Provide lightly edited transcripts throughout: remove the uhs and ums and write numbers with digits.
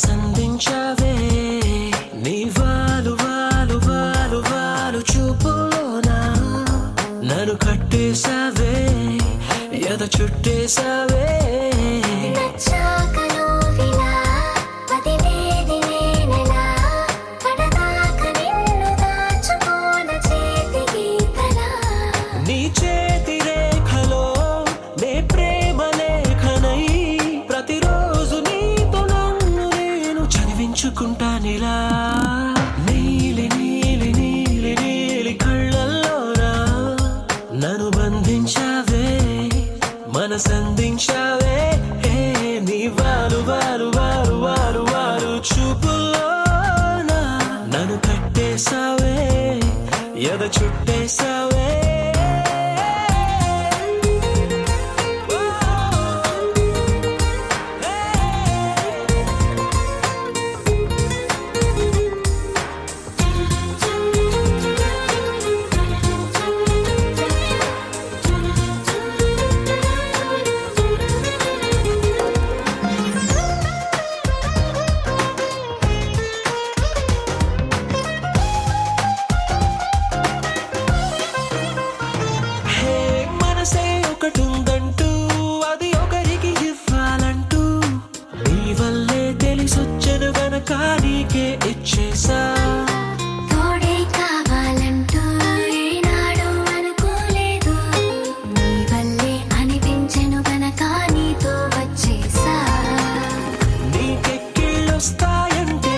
సంధించావే నీ వాలు వాలు వాలు వాలు చూపులోనా నన్ను కట్టేశావే ఎద చుట్టేశావే నీ చేతి రేఖలో నే ప్రేమ లేఖనై ప్రతిరోజు నీతో నన్ను నేను చదివించుకుంటానిలా నీలి నీలి నీలి నీలి కళ్ళల్లోనా నన్ను బంధించావే మనసందించావే నీ వాలు వాలు వాలు వాలు వాలు చూపులోనా నన్ను కట్టేశావే ఎద చుట్టేశావే ఒకటుందంటూ అది ఒకరికి ఇవ్వాలంటూ నీ వల్లే తెలిసొచ్చను గనక నీకే ఇచ్చేసా తోడే కావాలంటూ ఏనాడు అనుకోలేదు నీ వల్లే అనిపించెను గనక నీతో వచ్చేసా నీకెక్కిళ్ళొస్తాయంటే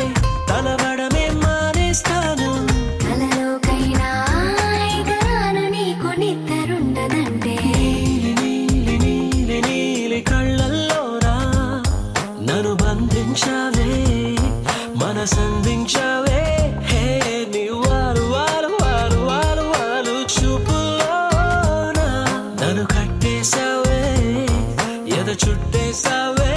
తలబడమే మానేస్తాను కలలోకైనా ఎగరాను నీకు నిద్రుండదంటే కళ్ళల్లోనా నన్ను బంధించావే మనసందించావే నీ వారు వారు వారు వారు వారు చూపులోనా నన్ను కట్టేశావే ఎద చుట్టేశావే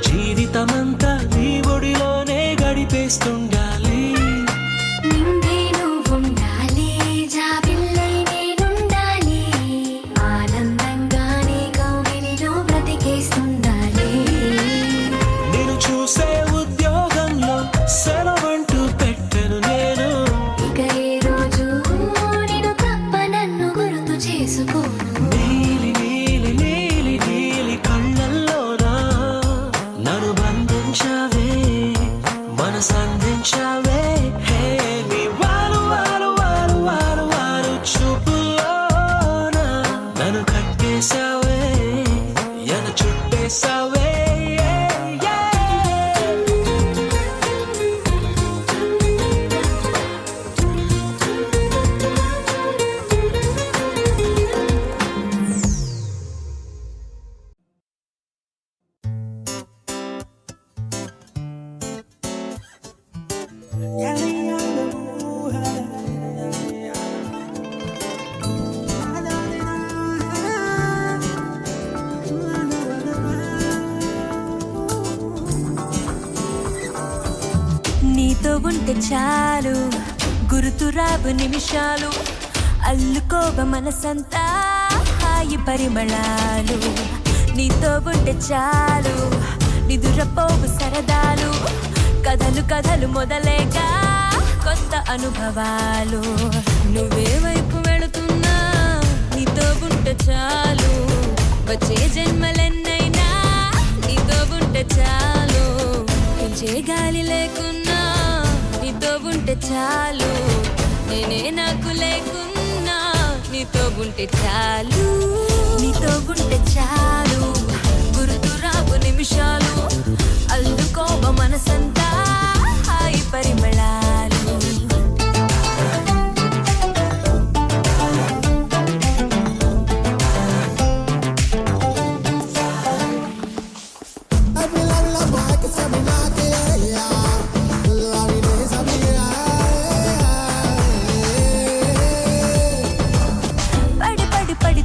జీవితమంతా నీ ఒడిలోనే గడిపేస్తుండాలి నిండే నువ్వుండాలి జాబిల్లై నేనుండాలి ఆనందంగా నీ కౌగిలిలో బ్రతికేస్తుండాలి నేను చూసే ఉద్యోగంలో సెలవంటూ పెట్టను నేను ఇక ఏ రోజు నేను తప్ప నన్ను గుర్తు చేసుకోను నీలి నీలి నీలి నీలి కళ్ళల్లోనా నన్ను బంధించావే మనసందించావే నీ వారు వారు వారు వారు వారు చూపులోనా నన్ను కట్టేశావే ఎద చుట్టేశావే నీతో ఉంటే చాలు గుర్తురావు నిమిషాలు అల్లుకోవ మనసంతా హాయి పరిమళాలు నీతో ఉంటే చాలు నిదురపోవు సరదాలు కథలు కథలు మొదలేగా కొత్త అనుభవాలు నువ్వే వైపు వెళుతున్నా నీతో చాలు వచ్చే జన్మలెన్నైనా నీతో ఉంటే చాలు పెంచే గాలి లేకున్నా నీతో ఉంటే చాలు నేనే నాకు లేకున్నా నీతో ఉంటే చాలు నీతో ఉంటే చాలు గుర్తు రావు నిమిషాలు అల్లుకోవ మనసంతా హాయి పరిమళాలు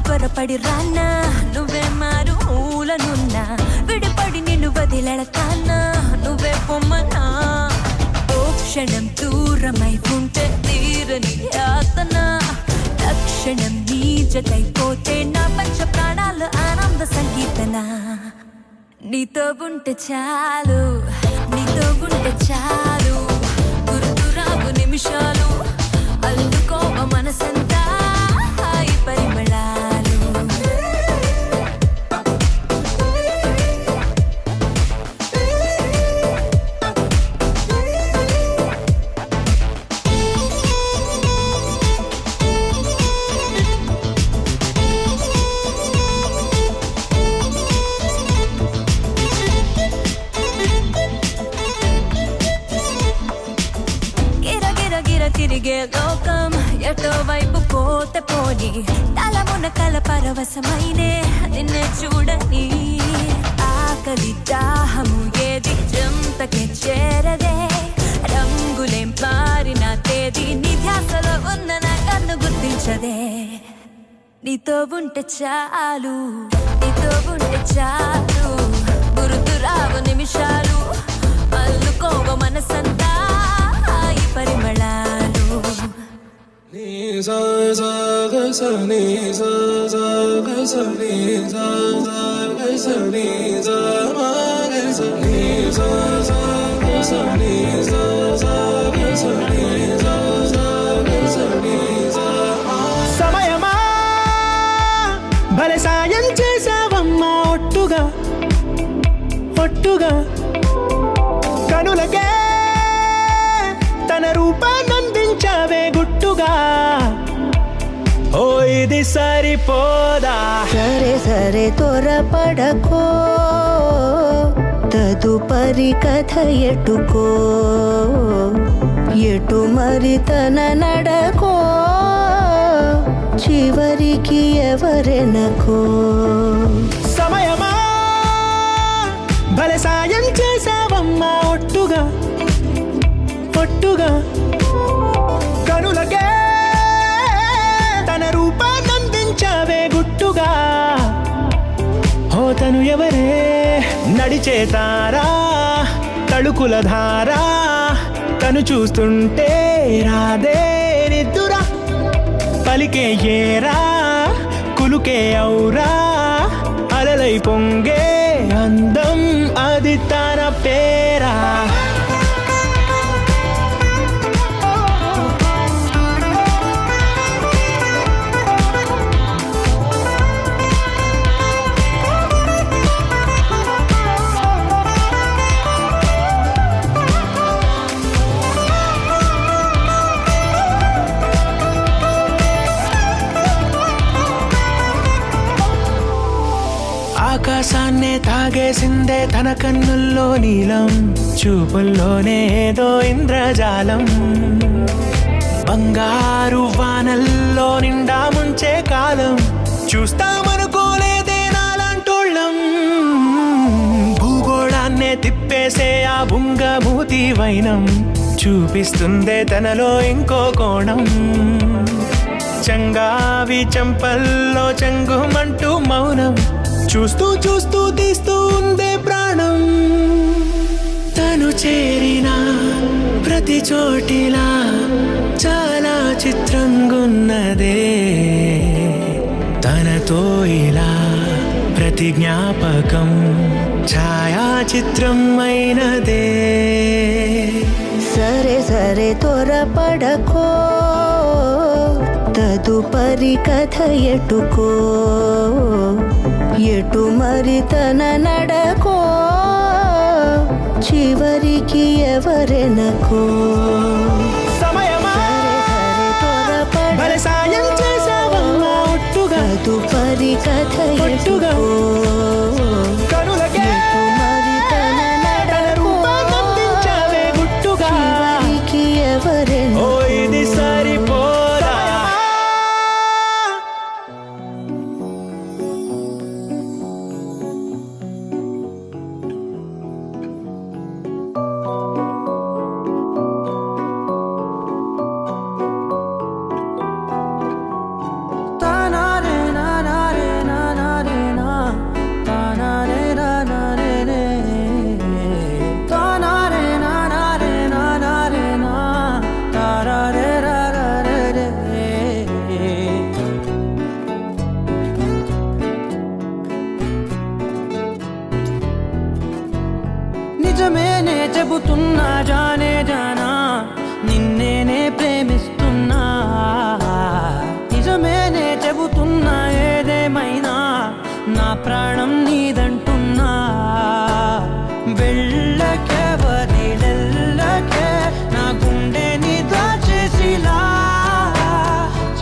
త్వరపడి రాన్నా నువ్వే మారు ఊలనున్నా విడిపడి నిన్ను వదిలెడతానా నువ్వే పొమ్మనా ఓ క్షణం దూరమై ఉంటే తీరని యాతన తక్షణం నీ జతైపోతే నా పంచ ప్రాణాలు ఆనంద సంగీతన నీతో ఉంటే చాలు నీతో ఉంటే చాలు గుర్తు రావు నిమిషాలు అల్లుకోవ మనసంతా హాయి పరిమళాలు తిరిగే లోకం ఎటో వైపు పోతే పోని తలమున కల పరవశమైనే నిన్నే చూడని ఆకలి దాహము ఏది జంతకే చేరదే రంగులేం మారిన తేదీ నీ ధ్యాసలో ఉన్న నా కన్ను గుర్తించదే నీతో ఉంటే చాలు నీతో ఉంటే చాలు గుర్తు రావు నిమిషాలు అల్లుకోవ మనసంతా హాయి పరిమళాలు నీ సా సా గ స నీ సా సా గ స నీ సా సా గ స నీ సా మా గ స నీ సా సా గ స నీ సా సా గ స నీ సా సా గ స నీ సా సమయమా భలే సాయం చేసావమ్మా ఒట్టుగా ఒట్టుగా కనులకే తన రూపాన్నందించావే గుట్టుగా ఓ ఇది సరిపోదా సరే సరే త్వరపడకో తదుపరి కథ ఎటుకో ఎటు మరి తన నడకో చివరికి ఎవరెనకో సమయమా భలే సాయం చేసావమ్మా ఒట్టుగా ఒట్టుగా కనులకే తన రూపాన్నందించావే గుట్టుగా తను ఎవరే నడిచే తారా తళుకుల ధారా తను చూస్తుంటే రాదే నిద్దురా పలికే ఏరా కులుకే ఔరా అలలై పొంగే అందం అది తన పేరా ఆకాశాన్నే తాగేసిందే తన కన్నుల్లో నీలం చూపుల్లోనే ఏదో ఇంద్రజాలం బంగారు వానల్లో నిండా ముంచే కాలం చూస్తామనుకోలేదే నాలాంటోళ్ళం భూగోళాన్నే తిప్పేసే ఆ బుంగమూతి వైనం చూపిస్తుందే తనలో ఇంకో కోణం చంగావి చంపల్లో చంగుమంటూ మౌనం చూస్తూ చూస్తూ తీస్తూ ఉందే ప్రాణం తను చేరిన ప్రతి చోటిలా చాలా చిత్రంగున్నదే తనతో ఇలా ప్రతి జ్ఞాపకం ఛాయాచిత్రం అయినదే సరే సరే త్వరపడకో తదుపరి కథ ఎటుకో ఎటు మరి తన నడకో చివరికి ఎవరెనకో సమయమా భలే సాయం చేసావమ్మా ఒట్టుగా తదుపరి కథ ఒట్టుగా కనులకే మరి తన తన రూపాన్నందించావే గుట్టుగా చివరికి ఎవరెనకో ఓ ఇది సరిపోదా నిజమేనే చెబుతున్నా జానే జానా నిన్నేనే ప్రేమిస్తున్నా నిజమేనే చెబుతున్నా ఏదేమైనా నా ప్రాణం నీదంటున్నా వెళ్ళకే వదిలెల్లకే నా గుండెని దాచేసిలా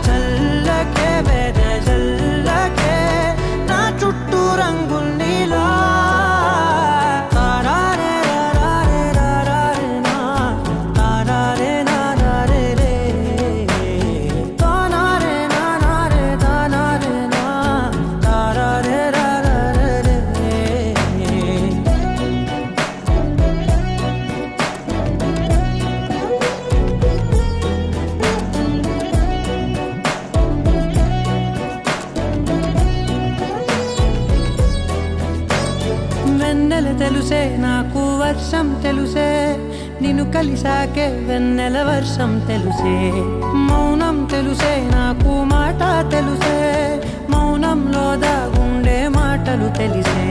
చల్లకే వెదజల్లకే నా చుట్టూ రంగుల్నిలా వెన్నెల తెలుసే నాకు వర్షం తెలుసే నిన్ను కలిసాకే వెన్నెల వర్షం తెలుసే మౌనం తెలుసే నాకు మాట తెలుసే మౌనంలో దాగుండే మాటలు తెలిసే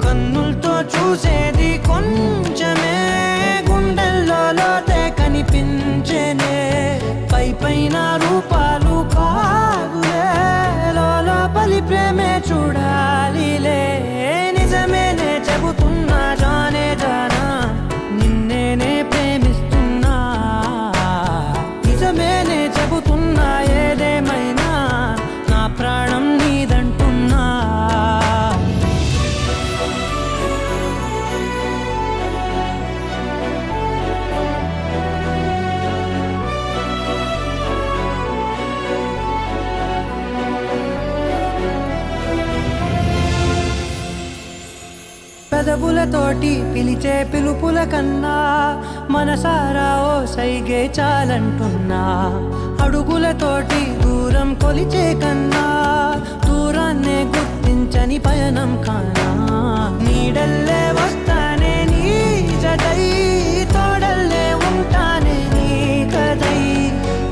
కన్నులతో చూసేది కొంచెమే గుండెల్లో లోతే కనిపించేనే పై పైన రూపాలు కాదులే లోపలి ప్రేమే చూడాలిలే నిజమేనే చెబుతున్నా జానే జానా నిన్నేనే ప్రేమిస్తున్నా నిజమేనే చెబుతున్నా ఏదేమైనా నా ప్రాణం నీదంటున్నా పెదవులతోటి పిలిచే పిలుపుల కన్నా మనసారా ఓ సైగే చాలంటున్నా అడుగులతోటి దూరం కొలిచే కన్నా దూరాన్నే గుర్తించని పయనం కానా నీడల్లే వస్తానే నీ జతై తోడల్లే ఉంటానే నీ కదై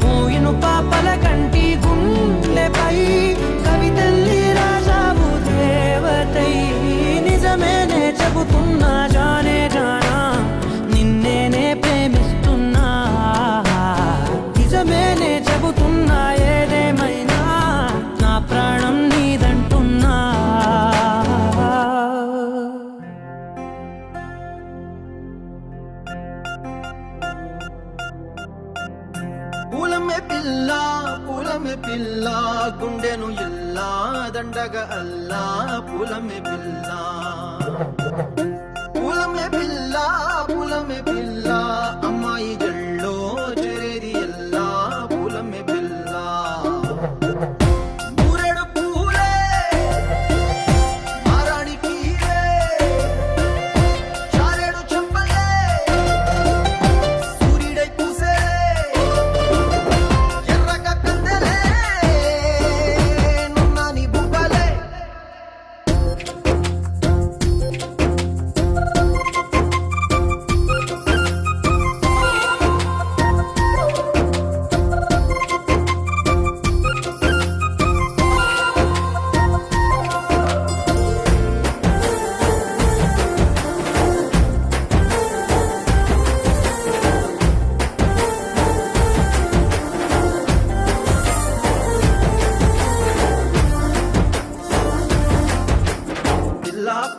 మూయిను పాపల కంటి గుండెపై కవితల్లి రాజావు దేవతై నిజమేనే చెబుతున్నా జానే జానా నిన్నేనే ప్రేమిస్తున్నా నిజమేనే చెబుతున్నా ఏదేమైనా నా ప్రాణం నీదంటున్నా పూలమే పిల్ల గుండెను ఇల్లా దండగ అల్లా పూలమే పిల్ల పూలమే పిల్ల అమ్మాయి జల్లో చెరేది ఎల్లా పూలమే పిల్ల మూరెడు పూలే మారాణి కీరే చారెడు చెంపలే సూర్యుడై పూసే ఎర్రగ కందెలే నున్నాని బుగ్గలే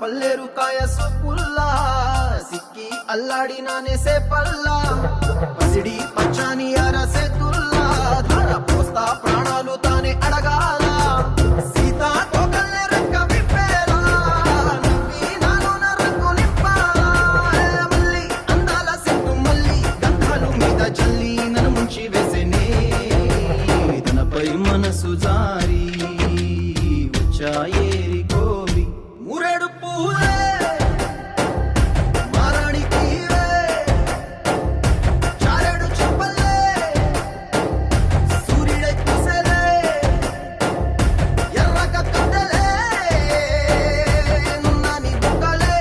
పల్లేరు కాయ సొప్పుల్లా సిక్కి అల్లాడినానే సేపల్లా పసిడి పచ్చాని అరసే తుల్లా ధార పోస్తా ప్రాణాలు తానే అడగాల సీతా కోకల్లే రెక్క విప్పేలా నవ్వి నాలోన రంగు నింపాలా మళ్ళీ అందాల సిగ్గు మళ్ళీ గంధాలు మీద చల్లి నన్ను ముంచి వేసేనే తనపై మనసు జారి వచ్చాయేరి కోరి మురేడు పూలే మారాణికి చారేడు చెప్పలే సూర్యుడై కుసలే ఎర్రగ కట్టలే నున్నాని బుక్కలే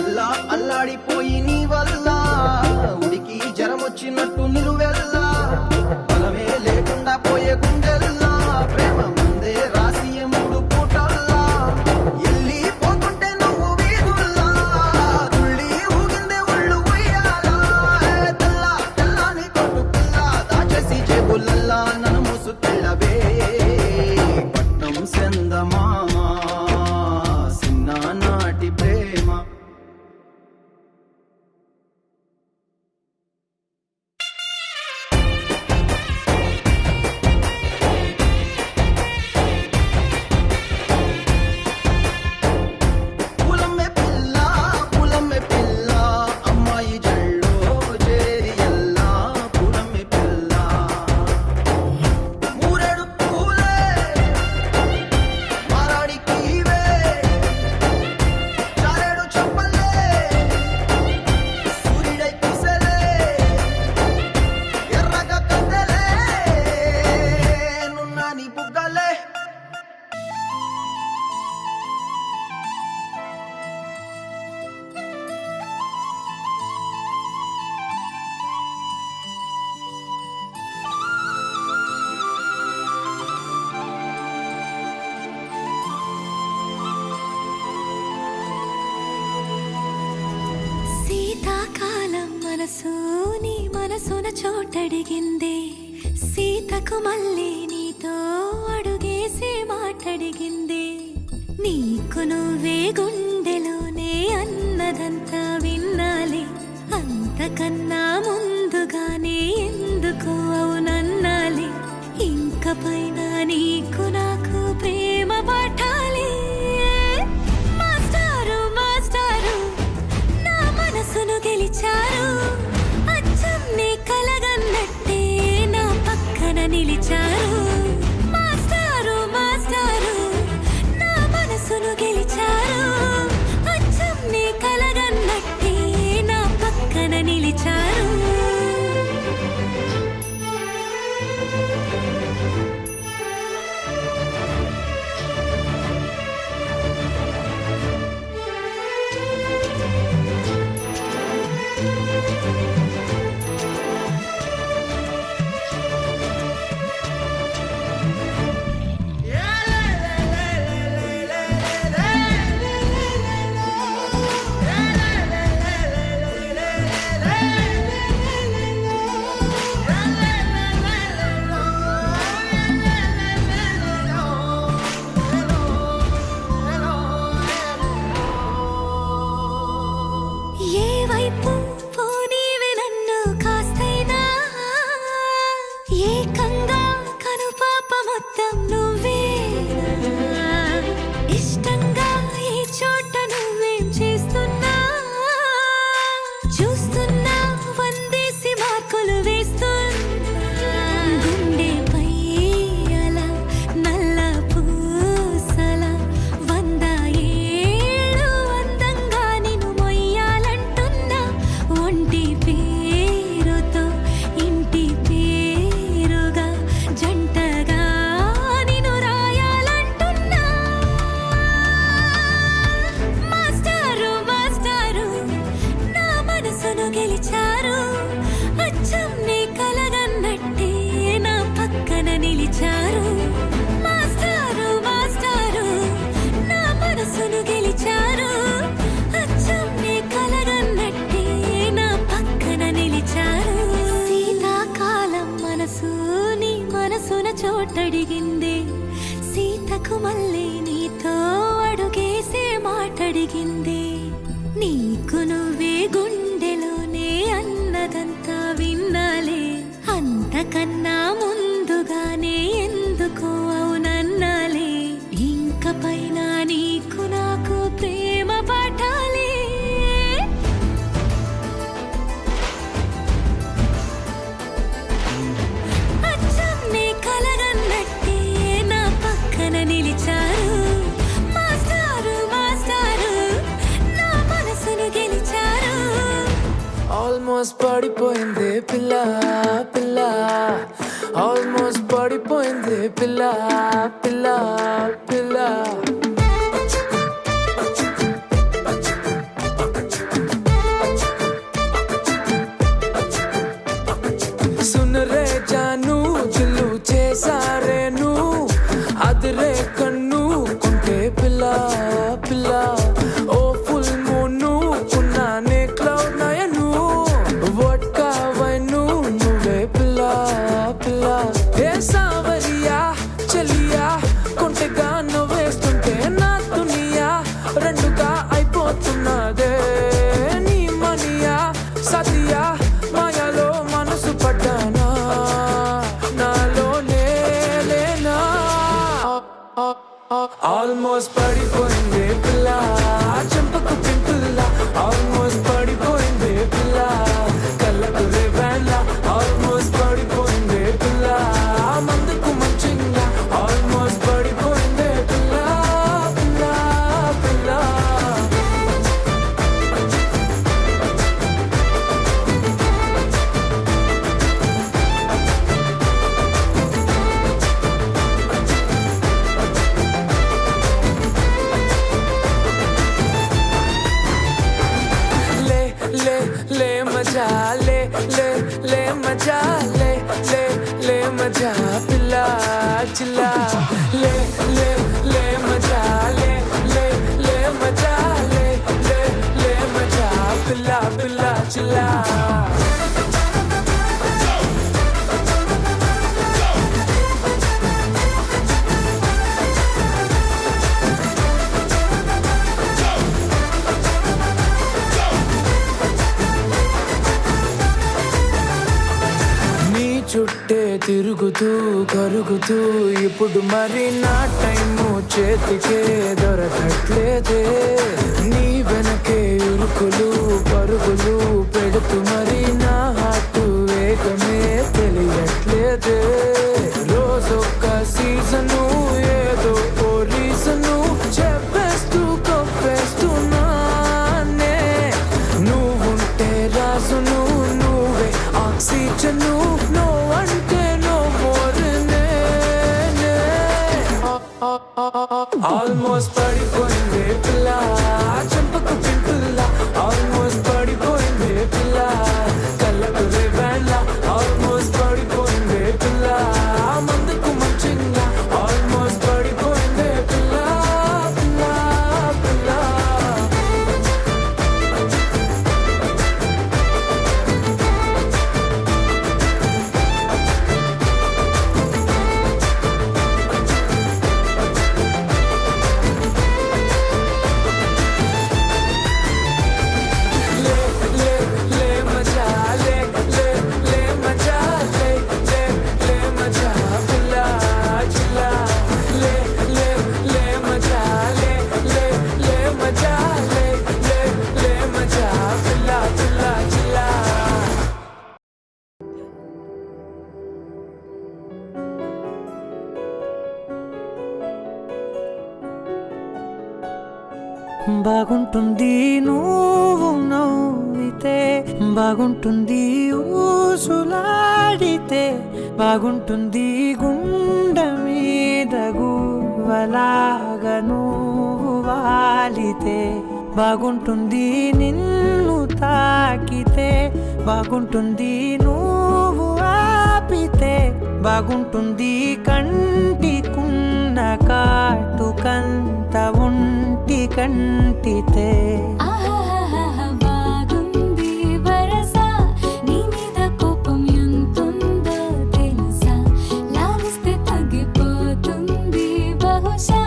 ఎల్లా అల్లాడిపోయి నీ వల్ల ఉడికి జరమొచ్చినట్టు నిలువెల్లా బలమే లేకుండా పోయే గుండెల్లా ప్రేమ ముందే రాసి మూడు పూటల్లా ఎల్లి పోతుంటే నువ్వు వీధుల్లా తుళ్ళి ఊగిందే ఒళ్ళు ఉయ్యాలా తెల్లా తెల్లాని కొట్టు పిల్ల దాచేసి జేబులల్లా నన్ను మూసుకెళ్ళవే పట్నం సెందమామ సిన్నానాటి ప్రేమ పులమ్మె పిల్ల అమ్మాయి జల్లో చేరి ఎల్లా పులమ్మె పిల్ల మూరెడు పూలే మారాడికి చారేడు చెప్పలే సూర్యుడై కుసలే ఎర్రగ కట్టలే నున్నాని బుగ్గలే శీతాకాలం మనసు నీ మనసున చోటడిగింది సీతకు మళ్ళీ నీతో అడుగేసి మాటడిగింది నీకు నువ్వే గుండెలోనే అన్నదంతా విన్నాలి అంతకన్నా ముందుగానే ఎందుకు అవునన్నాలి ఇంక పైన నీకు నాకు ప్రేమ పట్టాలి మాస్టారు మాస్టారు నా మనసును గెలిచారు అచ్చం నీ కలగన్నట్టే నా పక్కన నిలిచారు మాస్టారు మాస్టారు నా మనసును గెలిచారు అచ్చం నీ కలగన్నట్టే నా పక్కన నిలిచారు వెనకకు మళ్ళీ నీతో అడుగేసే మాటడిగింది. నీకు నువ్వే గుండెలోనే అన్నదంతా విన్నాలే, అంతకన్నా ముందుగానే ఎందుకో అవునన్నాలే. ఇంక పైన నీకు నాకు ప్రేమ పాఠాలే. అచ్చం నీ కలగన్నట్టే నా పక్కన నిలిచారు. మాస్టారు మాస్టారు నా మనసును గెలిచారు. ఆల్మోస్ట్ పడిపోయింది పిల్ల పిల్ల, ఆల్మోస్ట్ పడిపోయింది పిల్ల పిల్ల పిల్ల. सुन रे जानू दिल्लू చేసారేను అదిరే కన్ను కొంటే పిల్ల పిల్ల. ఓ ఫుల్ మూను ఉన్నానే క్లౌడ్ నయను వడ్కా వైను నువ్వే పిల్ల పిల్ల. ఏ సావరియా చలియా కొంటెగా నువ్వేస్తుంటే నా దునియా రెండుగా అయిపోతున్నదే. నీ మనియా సతియా మాయలో మనసు పడ్డానా, నాలో లేనా. ఆల్మోస్ట్ పడిపోయింది పిల్ల చెంపకు పింపుల్ల, ఆల్మోస్ట్ పడిపోయింది పిల్ల కళ్ళకు రేవాన్ల. ఆల్మోస్ట్ పడిపోయింది పిల్ల మందుకు మంచింగా, ఆల్మోస్ట్ పడిపోయింది పిల్ల పిల్ల పిల్ల. ले मजा ले मजा ले मजा पिल्ला चिल्ला. ले मजा ले मजा ले मजा पिल्ला पिल्ला चिल्ला. చుట్టే తిరుగుతూ కరుగుతూ ఇప్పుడు మరి నా టైము చేతికే దొరకట్లేదే. నీ వెనకే ఉరుకులు పరుగులు పెడుతూ మరి నా హార్ట్ వేగమే తెలియట్లేదే. రోజొక్క సీజను ఏదో ఓ రీజను చెప్పేస్తూ కొప్పేస్తున్నానే. నువ్వుంటే రాజును నువ్వే ఆక్సిజను, నో అంటే నో మోర్ నేనే. ఆల్మోస్ట్ పడిపోయింది పిల్ల చెంపకు పింపుల్ల, ఆల్మోస్ట్ పడిపోయింది పిల్ల కళ్ళకు రేవాన్ల. ఆల్మోస్ట్ పడిపోయింది పిల్ల మందుకు మంచింగా, ఆల్మోస్ట్ పడిపోయింది పిల్ల పిల్ల పిల్ల. బాగుంటుంది నువ్వు నవ్వితే, బాగుంటుంది ఊసులాడితే, బాగుంటుంది గుండె మీద గువ్వలాగా నువ్వు వాలితే, బాగుంటుంది నిన్ను తాకితే, బాగుంటుంది నువ్వు ఆపితే, బాగుంటుంది కంటికున్న కాటుకంత ఒంటి కంటితే. బాగుంది వరస నీ మీద కోపం ఎంతుందో తెలుసా, లాలిస్తే తగ్గిపోతుంది బహుశా.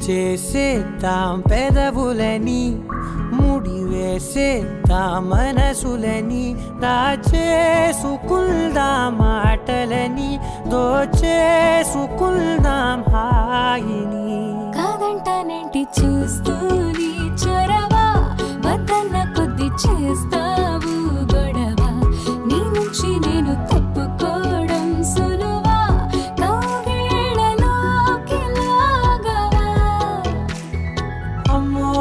చేసేద్దాం పెదవులని, ముడి వేసేద్దాం మనసులని, దాచేసుకుందాం మాటలని, దోచేసుకుందాం హాయిని. కాదంటానేంటి చూస్తూని చొరవ, వద్దన్న కొద్ది చేస్తావు గొడవ, నీ నుంచి నేను తప్పుకోవడం సులువా, కౌగిళ్ళలోకి లాగవా. అమ్మో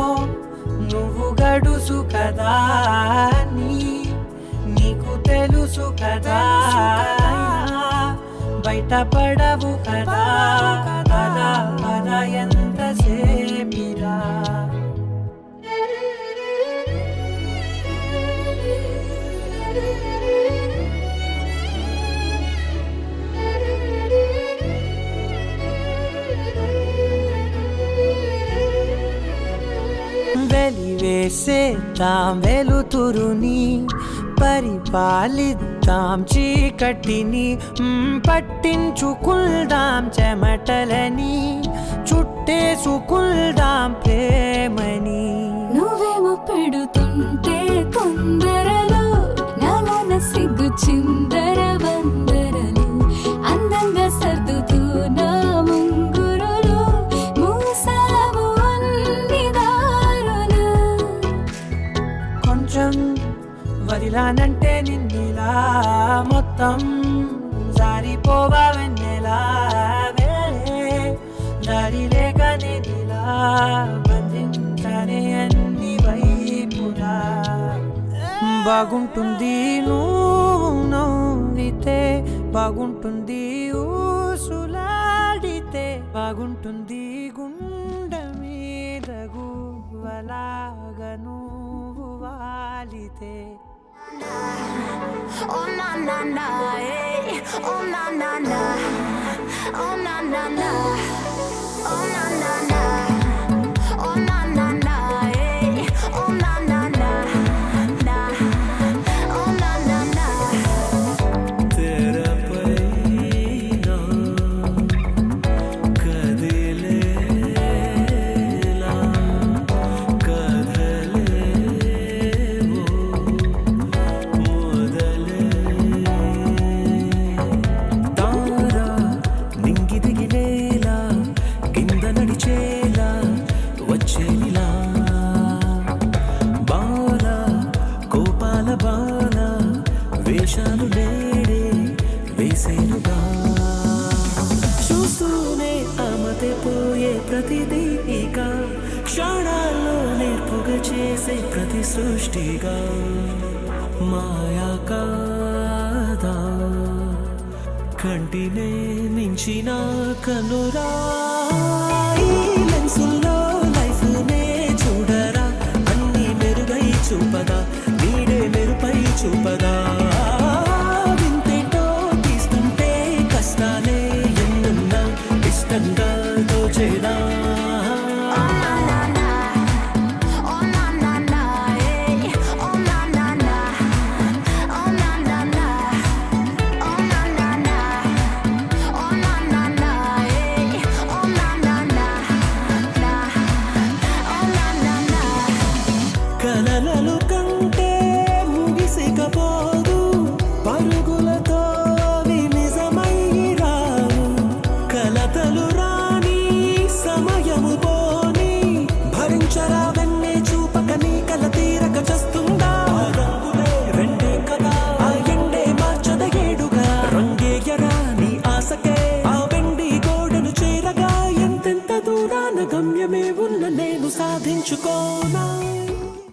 నువ్వు గడుసు కదా, నీకు తెలుసు కదా, బయటపడవు కదా, కదా కదా ఎంతసేపిరా. వెలివేసేద్దాం వెలుతురుని, పరిపాలిద్దాం చీకటిని, పట్టించుకుందాం చెమటలని, చుట్టేసుకుందాం ప్రేమని. నువ్వేమో పెడుతుంటే కొందరలో, నాలోన సిగ్గు చిందర వందరలు, అందంగా సర్దుతూ నా ముంగురులు, మూసావు అన్ని దారులు. కొంచెం వదిలానంటే నిన్నిలా, మొత్తం జారిపోవా వెన్నెలా, వేరే దారి లేక నేనిలా బంధించనే అన్ని వైపులా. బాగుంటుంది నువ్వు నవ్వితే, బాగుంటుంది ఊసులాడితే, బాగుంటుంది గుండె మీద గువ్వలాగా నువ్వు వాలితే. Oh na na na, hey. Oh na na na, oh na na na, oh na na na, oh na na na, hey. Oh na na na, na, oh na na na. तेरा पैना कदिलेला कदलेवो మొదలే. తారా నింగి దిగినేలా, కింద నడిచేలా వచ్చేలా, బాల కోపాల బాల వేషాలు నేడే వేసేనుగా. చూస్తూనే ఆమతే పోయే ప్రతిదీ ఇక, క్షణాల్లో నేర్పుగా చేసే ప్రతి సృష్టిగా, మాయా కాదా కంటినే మించిన కనురా. ఈ లెన్సుల్లో లైఫ్నే చూడరా, అన్ని మెరుగై చూపదా, నీడే మెరుపై చూపదా. వింతేటో తీస్తుంటే కష్టాలే ఎన్నున్నా, ఇష్టంగా దోచేదా. కలలలు కంటే ముగిసికపోదు, పరుగులతో నిజమై రావు, కలతలు రాని సమయము పోని, భరించరా వెన్నే చూపక నీ కల తీరక చస్తుందా. రంగులే రెండే కదా, ఆ ఎండే మార్చద ఏడుగా, రంగేయరా నీ ఆశకే ఆ వెండి గోడను చేరగా, ఎంతెంత దూరాన గమ్యమే ఉన్న నేను సాధించుకోనా.